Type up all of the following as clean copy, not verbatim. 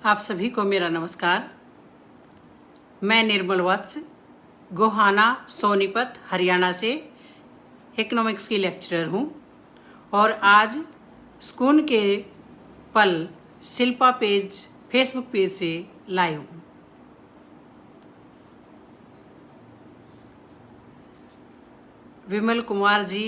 आप सभी को मेरा नमस्कार। मैं निर्मल वत्स गोहाना सोनीपत हरियाणा से इकोनॉमिक्स की लेक्चरर हूँ और आज स्कूल के पल शिल्पा पेज फेसबुक पेज से लाइव हूँ। विमल कुमार जी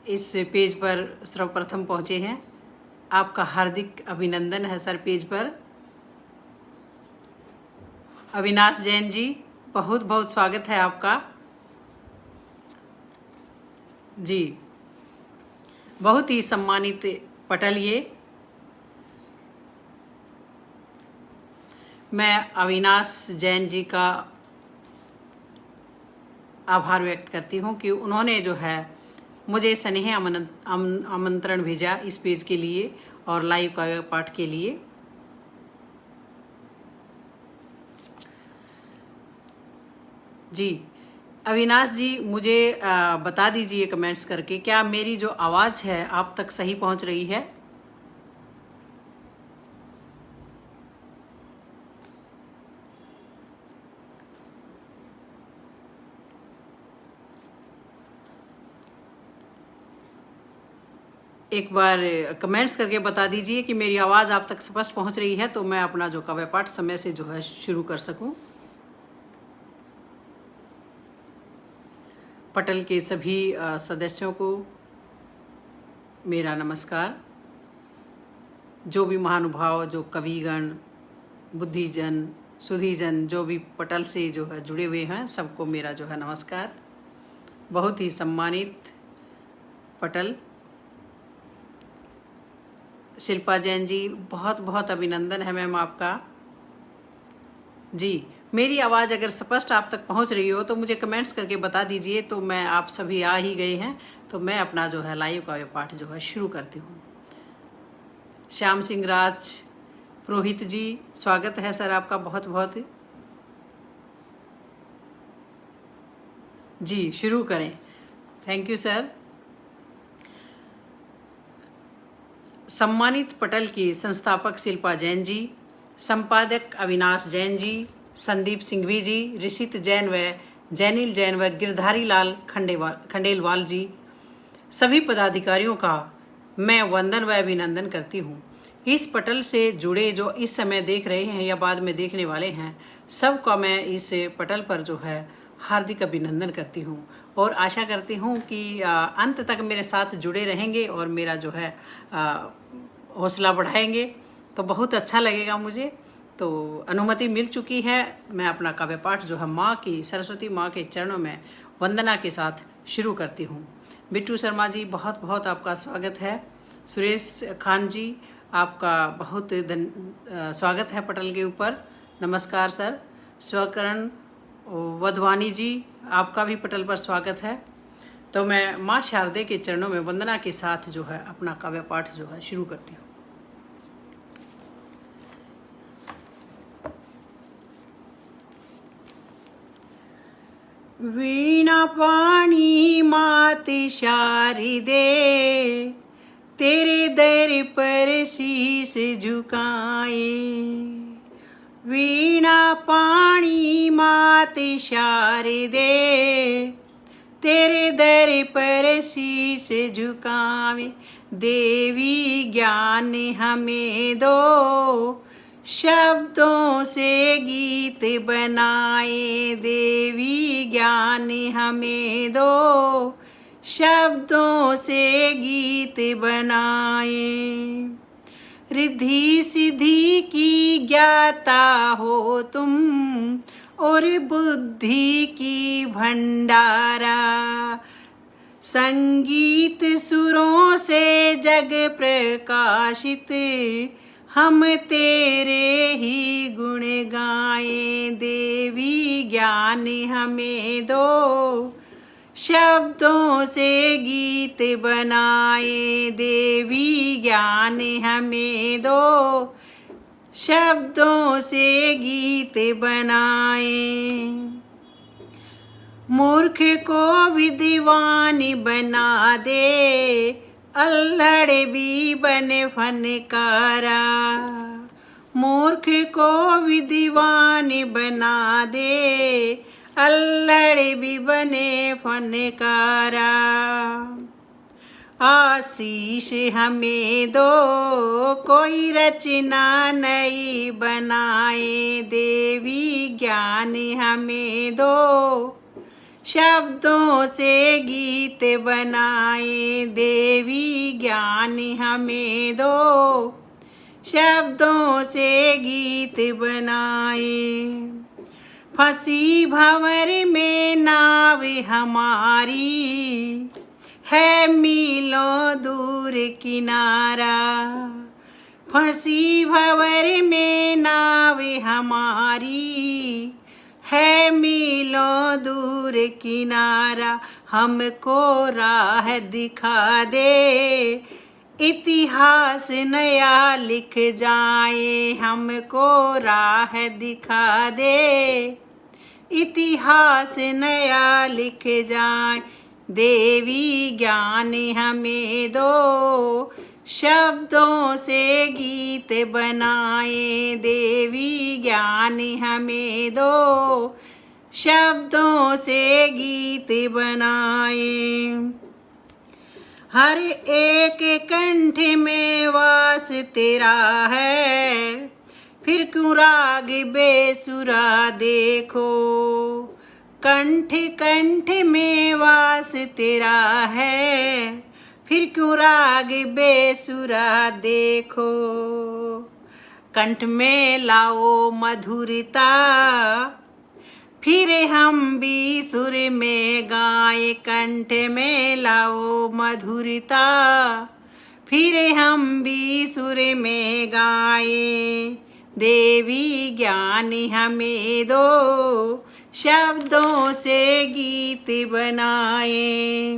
इस पेज पर सर्वप्रथम पहुँचे हैं। आपका हार्दिक अभिनंदन है सर पेज पर। अविनाश जैन जी बहुत बहुत स्वागत है आपका जी। बहुत ही सम्मानित पटल ये। मैं अविनाश जैन जी का आभार व्यक्त करती हूँ कि उन्होंने जो है मुझे स्नेह आमंत्रण भेजा इस पेज के लिए और लाइव काव्य पाठ के लिए। जी अविनाश जी मुझे बता दीजिए कमेंट्स करके, क्या मेरी जो आवाज़ है आप तक सही पहुंच रही है? एक बार कमेंट्स करके बता दीजिए कि मेरी आवाज़ आप तक स्पष्ट पहुंच रही है तो मैं अपना जो काव्य पाठ समय से जो है शुरू कर सकूं। पटल के सभी सदस्यों को मेरा नमस्कार। जो भी महानुभाव, जो कविगण, बुद्धिजन, सुधीजन जो भी पटल से जो है जुड़े हुए हैं सबको मेरा जो है नमस्कार। बहुत ही सम्मानित पटल शिल्पा जैन जी, बहुत बहुत अभिनंदन है मैम आपका जी। मेरी आवाज़ अगर स्पष्ट आप तक पहुंच रही हो तो मुझे कमेंट्स करके बता दीजिए। तो मैं आप सभी आ ही गए हैं तो मैं अपना जो है लाइव काव्य पाठ जो है शुरू करती हूँ। श्याम सिंह राज पुरोहित जी स्वागत है सर आपका बहुत बहुत जी। शुरू करें। Thank you sir. सम्मानित पटल की संस्थापक शिल्पा जैन जी, संपादक अविनाश जैन जी, संदीप सिंघवी जी, ऋषित जैन व जैनिल जैन व गिरधारी लाल खंडेलवाल जी, सभी पदाधिकारियों का मैं वंदन व अभिनंदन करती हूँ। इस पटल से जुड़े जो इस समय देख रहे हैं या बाद में देखने वाले हैं सबका मैं इस पटल पर जो है हार्दिक अभिनंदन करती हूँ और आशा करती हूँ कि अंत तक मेरे साथ जुड़े रहेंगे और मेरा जो है हौसला बढ़ाएंगे तो बहुत अच्छा लगेगा मुझे। तो अनुमति मिल चुकी है, मैं अपना काव्य पाठ जो है माँ की, सरस्वती माँ के चरणों में वंदना के साथ शुरू करती हूँ। बिट्टू शर्मा जी बहुत बहुत आपका स्वागत है। सुरेश खान जी आपका बहुत स्वागत है पटल के ऊपर, नमस्कार सर। स्वकरण वधवानी जी आपका भी पटल पर स्वागत है। तो मैं माँ शारदे के चरणों में वंदना के साथ जो है अपना काव्य पाठ जो है शुरू करती हूँ। वीणा पाणी मात शारदे, तेरे दर पर शीस झुकाए। वीणा पाणी मात शारदे, तेरे दर पर शीस झुकावे। देवी ज्ञान हमें दो, शब्दों से गीत बनाए। देवी ज्ञान हमें दो, शब्दों से गीत बनाए। रिद्धि सिद्धि की ज्ञाता हो तुम और बुद्धि की भंडारा। संगीत सुरों से जग प्रकाशित, हम तेरे ही गुण गाएं। देवी ज्ञान हमें दो, शब्दों से गीत बनाए। देवी ज्ञान हमें दो, शब्दों से गीत बनाए। मूर्ख को विद्वान बना दे, अल्हड़ भी बने फनकारा। मूर्ख को भी दीवानी बना दे, अल्लड़ भी बने फनकारा। आशीष हमें दो, कोई रचना नई बनाए, देवी ज्ञान हमें दो, शब्दों से गीत बनाए, देवी ज्ञान हमें दो, शब्दों से गीत बनाए। फंसी भंवर में नाव हमारी, है मीलों दूर किनारा। फंसी भंवर में नाव हमारी, है मीलों दूर किनारा। हमको राह दिखा दे, इतिहास नया लिख जाए, हमको राह दिखा दे, इतिहास नया लिख जाए, देवी ज्ञान हमें दो, शब्दों से गीत बनाए, देवी ज्ञान हमें दो, शब्दों से गीत बनाए। हर एक कंठ में वास तेरा है, फिर क्यों राग बेसुरा देखो, कंठ कंठ में वास तेरा है, फिर क्यों राग बेसुरा देखो। कंठ में लाओ मधुरता, फिर हम भी सुर में गाए, कंठ में लाओ मधुरता, फिर हम भी सुर में गाए, देवी ज्ञान हमें दो, शब्दों से गीत बनाए।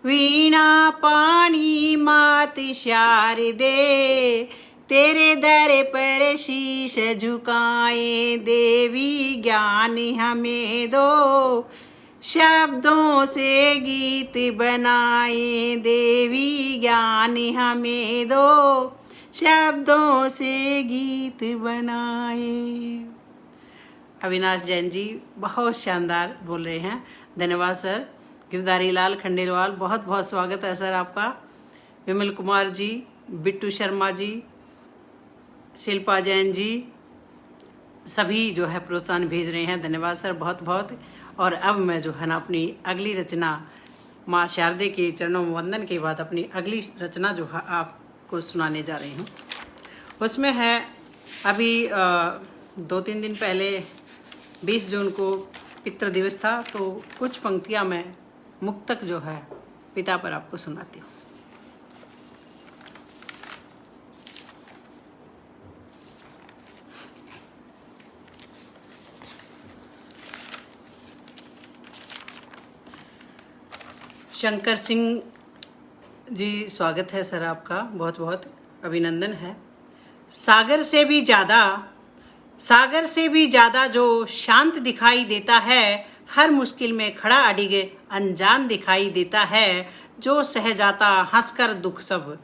वीणा पानी मात शारदे, तेरे दर पर शीश झुकाए, देवी ज्ञान हमें दो, शब्दों से गीत बनाए, देवी ज्ञान हमें दो, शब्दों से गीत बनाए। अविनाश जैन जी बहुत शानदार बोल रहे हैं, धन्यवाद सर। गिरधारी लाल खंडेलवाल बहुत बहुत स्वागत है सर आपका। विमल कुमार जी, बिट्टू शर्मा जी, शिल्पा जैन जी, सभी जो है प्रोत्साहन भेज रहे हैं, धन्यवाद सर बहुत बहुत। और अब मैं जो है ना अपनी अगली रचना माँ शारदे के चरणों में वंदन के बाद अपनी अगली रचना जो है आपको सुनाने जा रही हूँ। उसमें है अभी 2-3 दिन पहले 20 जून को पितृ दिवस था, तो कुछ पंक्तियाँ मैं मुक्तक जो है पिता पर आपको सुनाती हूँ। शंकर सिंह जी स्वागत है सर आपका, बहुत बहुत अभिनंदन है। सागर से भी ज़्यादा जो शांत दिखाई देता है, हर मुश्किल में खड़ा अडिग अनजान दिखाई देता है, जो सह जाता हंसकर दुख सब,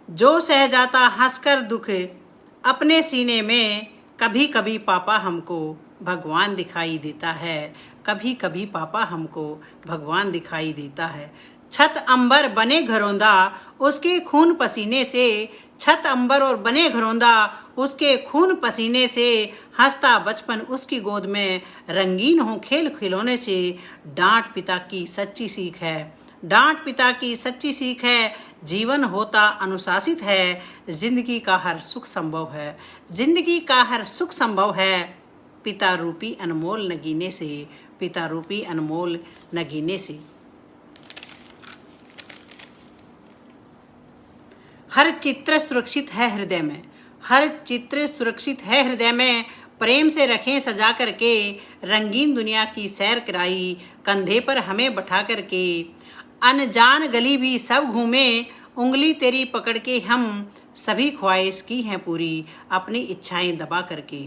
जो सह जाता हंसकर दुख अपने सीने में, कभी कभी पापा हमको भगवान दिखाई देता है, कभी कभी पापा हमको भगवान दिखाई देता है। छत अंबर बने घरौंदा उसके खून पसीने से, छत अंबर और बने घरौंदा उसके खून पसीने से, हंसता बचपन उसकी गोद में, रंगीन हो खेल खिलौने से। डांट पिता की सच्ची सीख है, डांट पिता की सच्ची सीख है, जीवन होता अनुशासित है, जिंदगी का हर सुख संभव है, जिंदगी का हर सुख संभव है, पिता रूपी अनमोल नगीने से, पिता रूपी अनमोल नगीने से। हर चित्र सुरक्षित है हृदय में, हर चित्र सुरक्षित है हृदय में, प्रेम से रखें सजा करके, रंगीन दुनिया की सैर कराई कंधे पर हमें बैठा करके। अनजान गली भी सब घूमे, उंगली तेरी पकड़ के हम, सभी ख्वाहिश की हैं पूरी अपनी इच्छाएं दबा करके।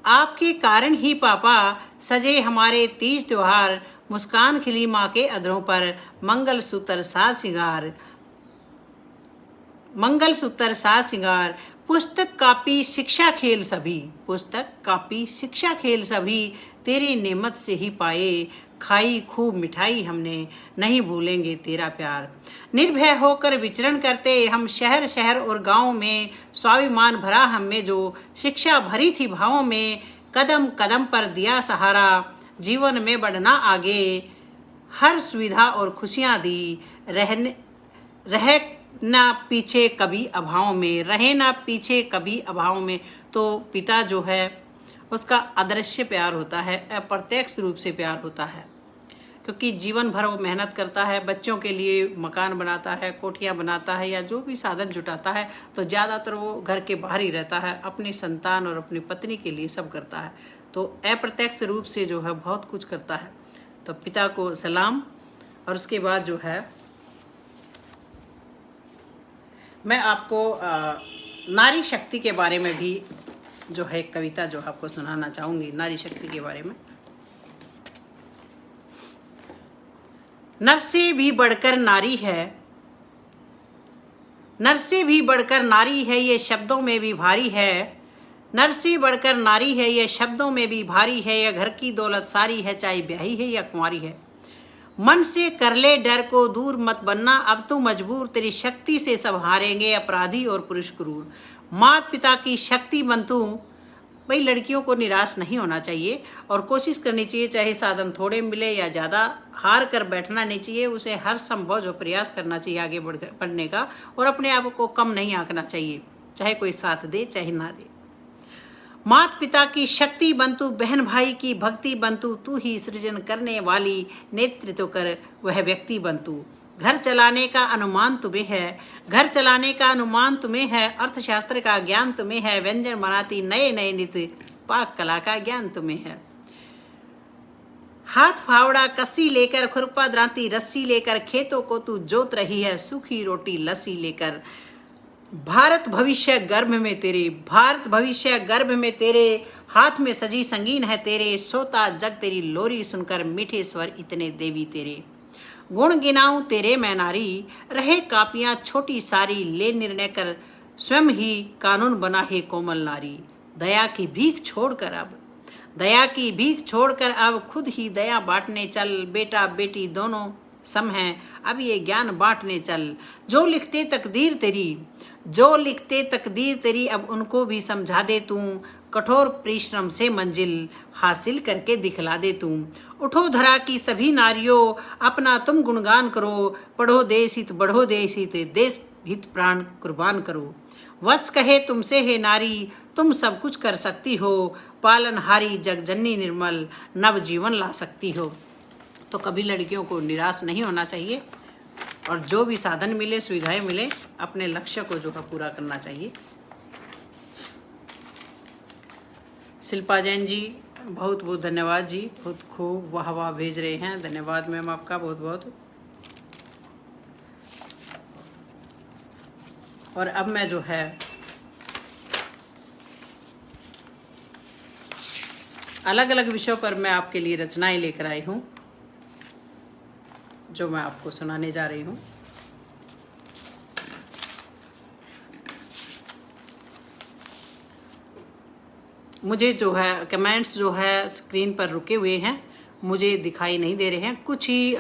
आपके कारण ही पापा सजे हमारे तीज त्योहार, मुस्कान खिली माँ के अधरों पर, मंगल सूत्र साज सिंगार, मंगल सूत्र साज सिंगार, पुस्तक कापी शिक्षा खेल सभी, पुस्तक कापी शिक्षा खेल सभी, तेरी नेमत से ही पाए, खाई खूब मिठाई हमने, नहीं भूलेंगे तेरा प्यार। निर्भय होकर विचरण करते हम शहर शहर और गांव में, स्वाभिमान भरा हम में जो शिक्षा भरी थी भावों में, कदम कदम पर दिया सहारा, जीवन में बढ़ना आगे, हर सुविधा और खुशियां दी, रह ना पीछे कभी अभाव में, रहे ना पीछे कभी अभाव में। तो पिता जो है उसका अदृश्य प्यार होता है, अप्रत्यक्ष रूप से प्यार होता है, क्योंकि जीवन भर वो मेहनत करता है, बच्चों के लिए मकान बनाता है, कोठियाँ बनाता है या जो भी साधन जुटाता है, तो ज़्यादातर वो घर के बाहर ही रहता है, अपनी संतान और अपनी पत्नी के लिए सब करता है। तो अप्रत्यक्ष रूप से जो है बहुत कुछ करता है। तो पिता को सलाम। और उसके बाद जो है मैं आपको नारी शक्ति के बारे में भी जो है एक कविता जो आपको सुनाना चाहूँगी, नारी शक्ति के बारे में। नर से भी बढ़कर नारी है, नर से भी बढ़कर नारी है, ये शब्दों में भी भारी है, नर से बढ़कर नारी है, ये शब्दों में भी भारी है, यह घर की दौलत सारी है, चाहे ब्याही है या कुंवारी है। मन से कर ले डर को दूर, मत बनना अब तू मजबूर, तेरी शक्ति से सब हारेंगे अपराधी और पुरुष क्रूर। माता पिता की शक्ति बन तू। भाई लड़कियों को निराश नहीं होना चाहिए और कोशिश करनी चाहिए, चाहे साधन थोड़े मिले या ज़्यादा, हार कर बैठना नहीं चाहिए, उसे हर संभव जो प्रयास करना चाहिए आगे बढ़ने का, और अपने आप को कम नहीं आंकना चाहिए, चाहे कोई साथ दे चाहे ना दे। माता पिता की शक्ति बंतु, बहन भाई की भक्ति बंतु, तू ही सृजन करने वाली, नेतृत्व कर वह व्यक्ति बंतु। घर चलाने का अनुमान तुम्हें है, घर चलाने का अनुमान तुम्हें है, अर्थशास्त्र का ज्ञान तुम्हें है, व्यंजन बनाती नए नए नित्य, पाक कला का ज्ञान तुम्हें है। हाथ फावड़ा कस्सी लेकर, खुरपा द्रांती रस्सी लेकर, खेतों को तू जोत रही है, सूखी रोटी लस्सी लेकर। भारत भविष्य गर्भ में तेरे, भारत भविष्य गर्भ में तेरे, हाथ में सजी संगीन है तेरे, सोता जग तेरी लोरी सुनकर, मीठे स्वर इतने देवी तेरे। गुण गिनाऊं तेरे मैं नारी, रहे कापियां छोटी सारी, ले निर्णय कर स्वयं ही कानून बना है कोमल नारी। दया की भीख छोड़कर अब, दया की भीख छोड़कर अब, खुद ही दया बांटने चल, बेटा बेटी दोनों सम हैं, अब ये ज्ञान बांटने चल। जो लिखते तकदीर तेरी, जो लिखते तकदीर तेरी, अब उनको भी समझा दे तू, कठोर परिश्रम से मंजिल हासिल करके दिखला दे तू। उठो धरा की सभी नारियों, अपना तुम गुणगान करो, पढ़ो देश हित बढ़ो देश हित, देश हित प्राण कुर्बान करो। वत्स कहे तुमसे है नारी, तुम सब कुछ कर सकती हो, पालनहारी जगजननी निर्मल, नव जीवन ला सकती हो। तो कभी लड़कियों को निराश नहीं होना चाहिए और जो भी साधन मिले, सुविधाएं मिले, अपने लक्ष्य को जो है पूरा करना चाहिए। शिल्पा जैन जी बहुत बहुत धन्यवाद जी, बहुत खूब वाह वाह भेज रहे हैं, धन्यवाद मैम आपका बहुत बहुत। और अब मैं जो है अलग अलग विषयों पर मैं आपके लिए रचनाएं लेकर आई हूँ, जो मैं आपको सुनाने जा रही हूँ। मुझे जो है कमेंट्स जो है स्क्रीन पर रुके हुए हैं, मुझे दिखाई नहीं दे रहे हैं, कुछ ही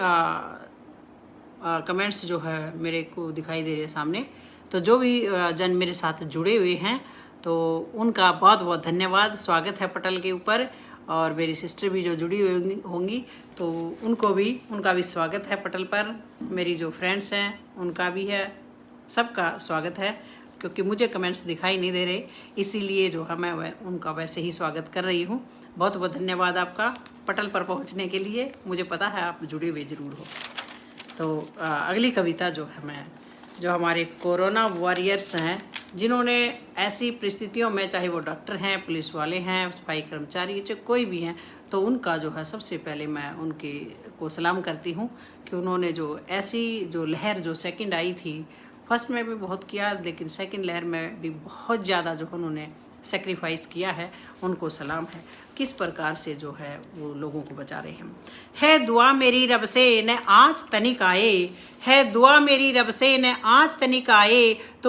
कमेंट्स जो है मेरे को दिखाई दे रहे हैं सामने। तो जो भी जन मेरे साथ जुड़े हुए हैं तो उनका बहुत बहुत धन्यवाद, स्वागत है पटल के ऊपर। और मेरी सिस्टर भी जो जुड़ी हुई होंगी तो उनका भी स्वागत है पटल पर। मेरी जो फ्रेंड्स हैं उनका भी है, सबका स्वागत है, क्योंकि मुझे कमेंट्स दिखाई नहीं दे रहे, इसीलिए जो है मैं उनका वैसे ही स्वागत कर रही हूँ। बहुत बहुत धन्यवाद आपका पटल पर पहुँचने के लिए, मुझे पता है आप जुड़े हुए ज़रूर हो। तो अगली कविता जो है मैं, जो हमारे कोरोना वॉरियर्स हैं, जिन्होंने ऐसी परिस्थितियों में, चाहे वो डॉक्टर हैं, पुलिस वाले हैं, सफाई कर्मचारी, चाहे कोई भी हैं, तो उनका जो है सबसे पहले मैं उनके को सलाम करती हूँ कि उन्होंने जो ऐसी जो लहर जो सेकंड आई थी, फर्स्ट में भी बहुत किया, लेकिन सेकंड लहर में भी बहुत ज़्यादा जो उन्होंने सेक्रीफाइस किया है, उनको सलाम है किस प्रकार से जो है वो लोगों को बचा रहे हैं। है दुआ मेरी रब से न आज तनिक आए, है दुआ मेरी रब से न आज तनिक आए, तो